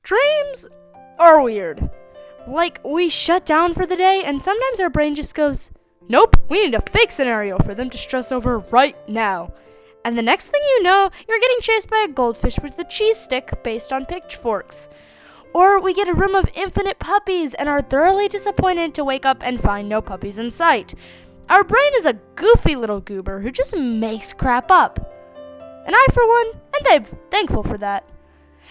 Dreams are weird. Like, we shut down for the day, and sometimes our brain just goes, nope, we need a fake scenario for them to stress over right now. And the next thing you know, you're getting chased by a goldfish with a cheese stick based on pitchforks. Or we get a room of infinite puppies and are thoroughly disappointed to wake up and find no puppies in sight. Our brain is a goofy little goober who just makes crap up. And I, for one, am thankful for that.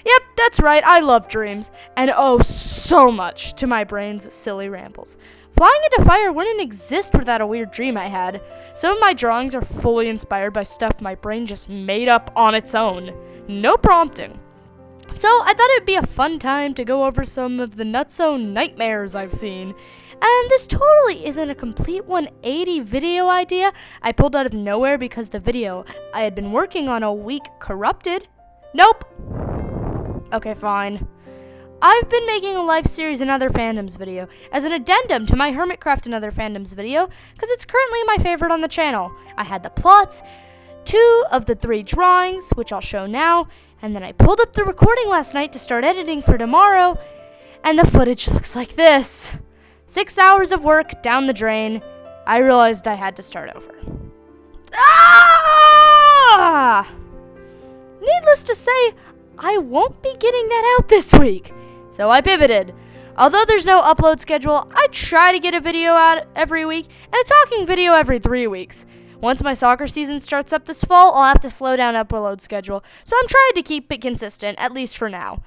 Yep, that's right, I love dreams, and owe so much to my brain's silly rambles. Flying into fire wouldn't exist without a weird dream I had. Some of my drawings are fully inspired by stuff my brain just made up on its own. No prompting. So I thought it'd be a fun time to go over some of the nutso nightmares I've seen. And this totally isn't a complete 180 video idea I pulled out of nowhere because the video I had been working on all week corrupted. Nope. Okay, fine. I've been making a life series and other fandoms video as an addendum to my Hermitcraft and other fandoms video because it's currently my favorite on the channel. I had the plots, 2 of the 3 drawings, which I'll show now, and then I pulled up the recording last night to start editing for tomorrow, and the footage looks like this. 6 hours of work down the drain. I realized I had to start over. Ah! Needless to say, I won't be getting that out this week, so I pivoted. Although there's no upload schedule, I try to get a video out every week and a talking video every 3 weeks. Once my soccer season starts up this fall, I'll have to slow down upload schedule, so I'm trying to keep it consistent, at least for now.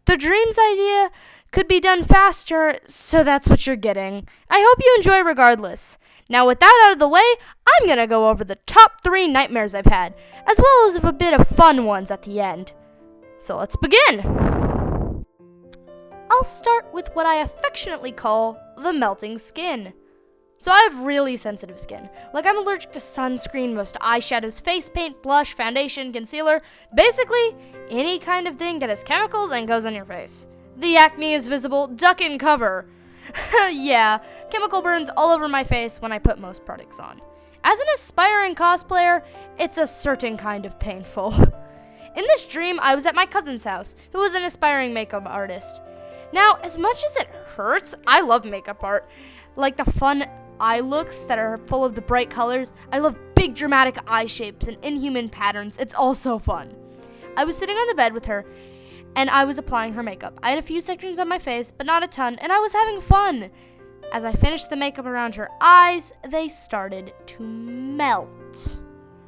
The dreams idea could be done faster, so that's what you're getting. I hope you enjoy regardless. Now with that out of the way, I'm gonna go over the top 3 nightmares I've had, as well as a bit of fun ones at the end. So let's begin! I'll start with what I affectionately call the melting skin. So I have really sensitive skin. Like, I'm allergic to sunscreen, most eyeshadows, face paint, blush, foundation, concealer, basically any kind of thing that has chemicals and goes on your face. The acne is visible, duck and cover. Yeah, chemical burns all over my face when I put most products on. As an aspiring cosplayer, it's a certain kind of painful. In this dream, I was at my cousin's house, who was an aspiring makeup artist. Now, as much as it hurts, I love makeup art. Like the fun eye looks that are full of the bright colors. I love big dramatic eye shapes and inhuman patterns. It's all so fun. I was sitting on the bed with her, and I was applying her makeup. I had a few sections on my face, but not a ton, and I was having fun. As I finished the makeup around her eyes, they started to melt.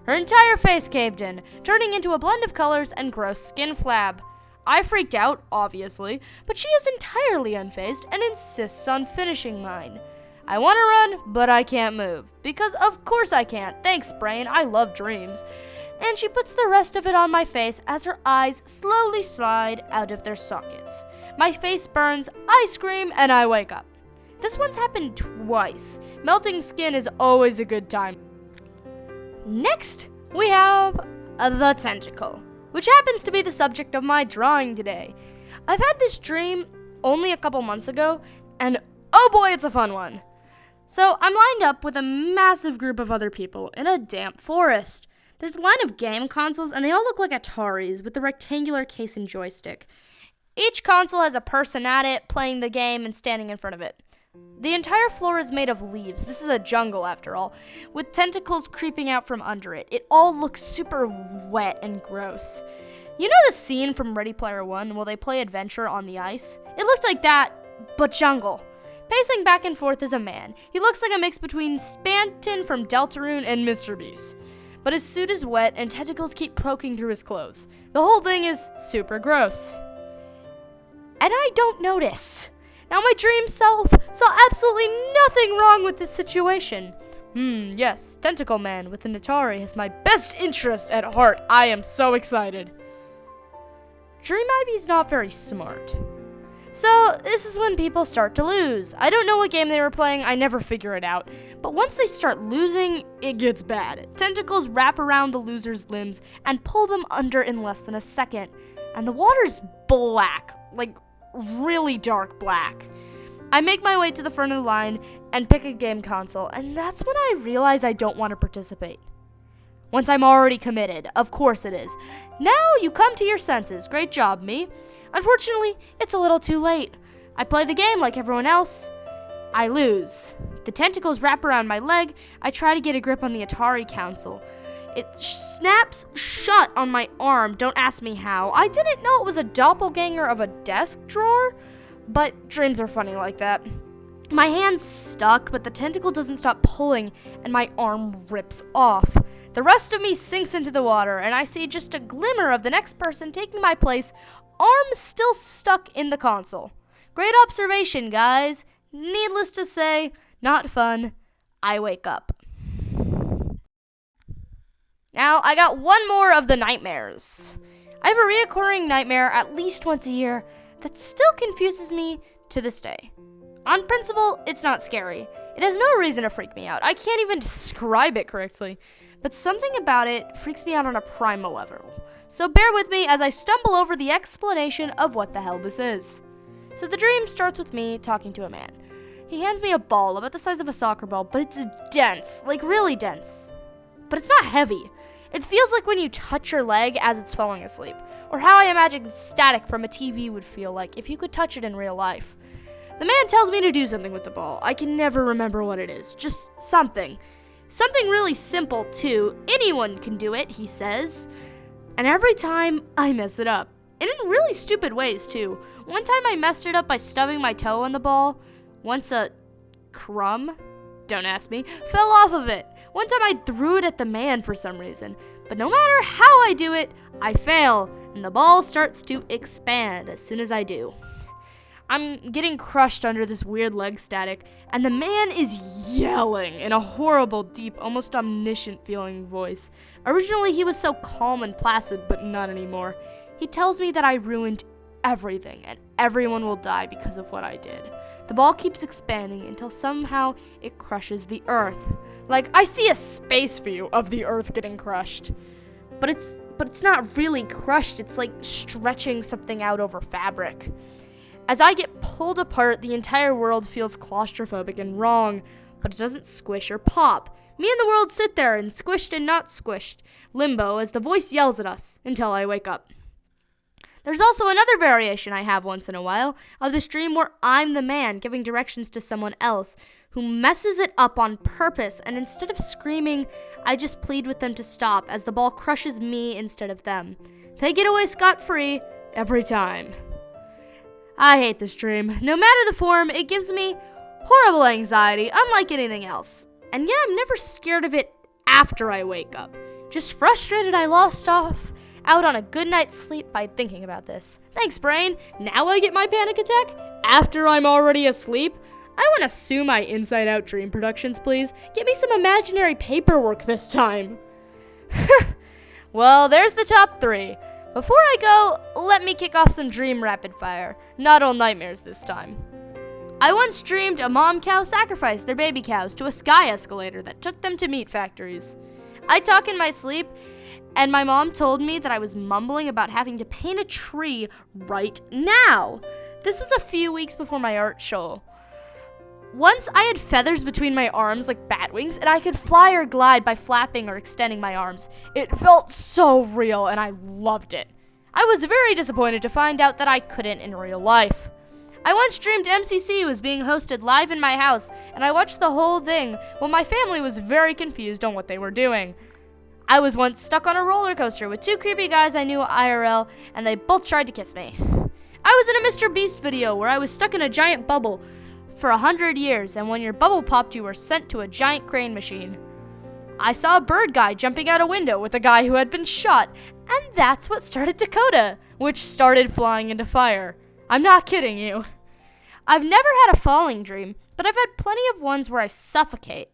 Her entire face caved in, turning into a blend of colors and gross skin flab. I freaked out, obviously, but she is entirely unfazed and insists on finishing mine. I want to run, but I can't move, because of course I can't. Thanks, brain, I love dreams. And she puts the rest of it on my face as her eyes slowly slide out of their sockets. My face burns, I scream, and I wake up. This one's happened twice. Melting skin is always a good time. Next, we have the tentacle, which happens to be the subject of my drawing today. I've had this dream only a couple months ago, and oh boy, it's a fun one. So I'm lined up with a massive group of other people in a damp forest. There's a line of game consoles, and they all look like Ataris with the rectangular case and joystick. Each console has a person at it, playing the game and standing in front of it. The entire floor is made of leaves. This is a jungle, after all, with tentacles creeping out from under it. It all looks super wet and gross. You know the scene from Ready Player One where they play adventure on the ice? It looked like that, but jungle. Pacing back and forth is a man. He looks like a mix between Spanton from Deltarune and Mr. Beast. But his suit is wet and tentacles keep poking through his clothes. The whole thing is super gross. And I don't notice. Now my dream self saw absolutely nothing wrong with this situation. Yes, Tentacle Man with an Atari has my best interest at heart. I am so excited. Dream Ivy's not very smart. So this is when people start to lose. I don't know what game they were playing, I never figure it out. But once they start losing, it gets bad. Tentacles wrap around the loser's limbs and pull them under in less than a second. And the water's black, like really dark black. I make my way to the front of the line and pick a game console, and that's when I realize I don't want to participate. Once I'm already committed, of course it is. Now you come to your senses. Great job, me. Unfortunately, it's a little too late. I play the game like everyone else. I lose. The tentacles wrap around my leg. I try to get a grip on the Atari console. It snaps shut on my arm. Don't ask me how. I didn't know it was a doppelganger of a desk drawer, but dreams are funny like that. My hand's stuck, but the tentacle doesn't stop pulling, and my arm rips off. The rest of me sinks into the water, and I see just a glimmer of the next person taking my place, arm still stuck in the console. Great observation, guys. Needless to say, not fun. I wake up. Now, I got one more of the nightmares. I have a reoccurring nightmare at least once a year that still confuses me to this day. On principle, it's not scary. It has no reason to freak me out. I can't even describe it correctly. But something about it freaks me out on a primal level. So bear with me as I stumble over the explanation of what the hell this is. So the dream starts with me talking to a man. He hands me a ball about the size of a soccer ball, but it's dense, like really dense. But it's not heavy. It feels like when you touch your leg as it's falling asleep, or how I imagine static from a TV would feel like if you could touch it in real life. The man tells me to do something with the ball. I can never remember what it is, just something. Something really simple, too. Anyone can do it, he says. And every time, I mess it up. And in really stupid ways, too. One time I messed it up by stubbing my toe on the ball. Once a crumb, don't ask me, fell off of it. One time I threw it at the man for some reason. But no matter how I do it, I fail. And the ball starts to expand as soon as I do. I'm getting crushed under this weird leg static, and the man is yelling in a horrible, deep, almost omniscient feeling voice. Originally, he was so calm and placid, but not anymore. He tells me that I ruined everything, and everyone will die because of what I did. The ball keeps expanding until somehow it crushes the earth. Like, I see a space view of the earth getting crushed. But it's not really crushed, it's like stretching something out over fabric. As I get pulled apart, the entire world feels claustrophobic and wrong, but it doesn't squish or pop. Me and the world sit there in squished and not squished limbo as the voice yells at us until I wake up. There's also another variation I have once in a while of this dream where I'm the man giving directions to someone else who messes it up on purpose, and instead of screaming, I just plead with them to stop as the ball crushes me instead of them. They get away scot-free every time. I hate this dream. No matter the form, it gives me horrible anxiety, unlike anything else. And yet I'm never scared of it after I wake up. Just frustrated I lost out on a good night's sleep by thinking about this. Thanks, brain. Now I get my panic attack after I'm already asleep? I want to sue my Inside Out Dream Productions, please. Get me some imaginary paperwork this time. Well, there's the top 3. Before I go, let me kick off some dream rapid fire. Not all nightmares this time. I once dreamed a mom cow sacrificed their baby cows to a sky escalator that took them to meat factories. I talk in my sleep, and my mom told me that I was mumbling about having to paint a tree right now. This was a few weeks before my art show. Once I had feathers between my arms like bat wings, and I could fly or glide by flapping or extending my arms. It felt so real, and I loved it. I was very disappointed to find out that I couldn't in real life. I once dreamed MCC was being hosted live in my house, and I watched the whole thing while my family was very confused on what they were doing. I was once stuck on a roller coaster with 2 creepy guys I knew IRL, and they both tried to kiss me. I was in a Mr. Beast video where I was stuck in a giant bubble for 100 years, and when your bubble popped, you were sent to a giant crane machine. I saw a bird guy jumping out a window with a guy who had been shot, and that's what started Dakota, which started flying into fire. I'm not kidding you. I've never had a falling dream, but I've had plenty of ones where I suffocate.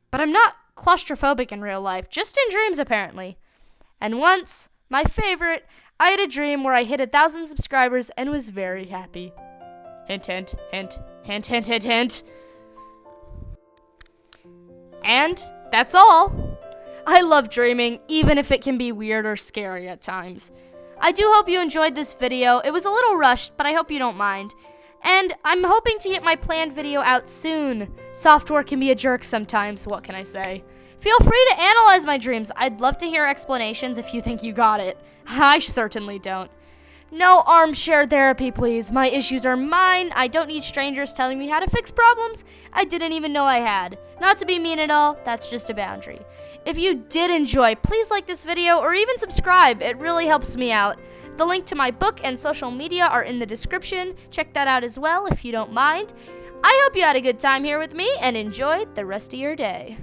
But I'm not claustrophobic in real life, just in dreams apparently. And once, my favorite, I had a dream where I hit 1,000 subscribers and was very happy. Hint, hint, hint, hint, hint, hint, hint. And that's all. I love dreaming, even if it can be weird or scary at times. I do hope you enjoyed this video. It was a little rushed, but I hope you don't mind. And I'm hoping to get my planned video out soon. Software can be a jerk sometimes, what can I say? Feel free to analyze my dreams. I'd love to hear explanations if you think you got it. I certainly don't. No armchair therapy, please. My issues are mine. I don't need strangers telling me how to fix problems I didn't even know I had. Not to be mean at all, that's just a boundary. If you did enjoy, please like this video or even subscribe. It really helps me out. The link to my book and social media are in the description. Check that out as well if you don't mind. I hope you had a good time here with me and enjoyed the rest of your day.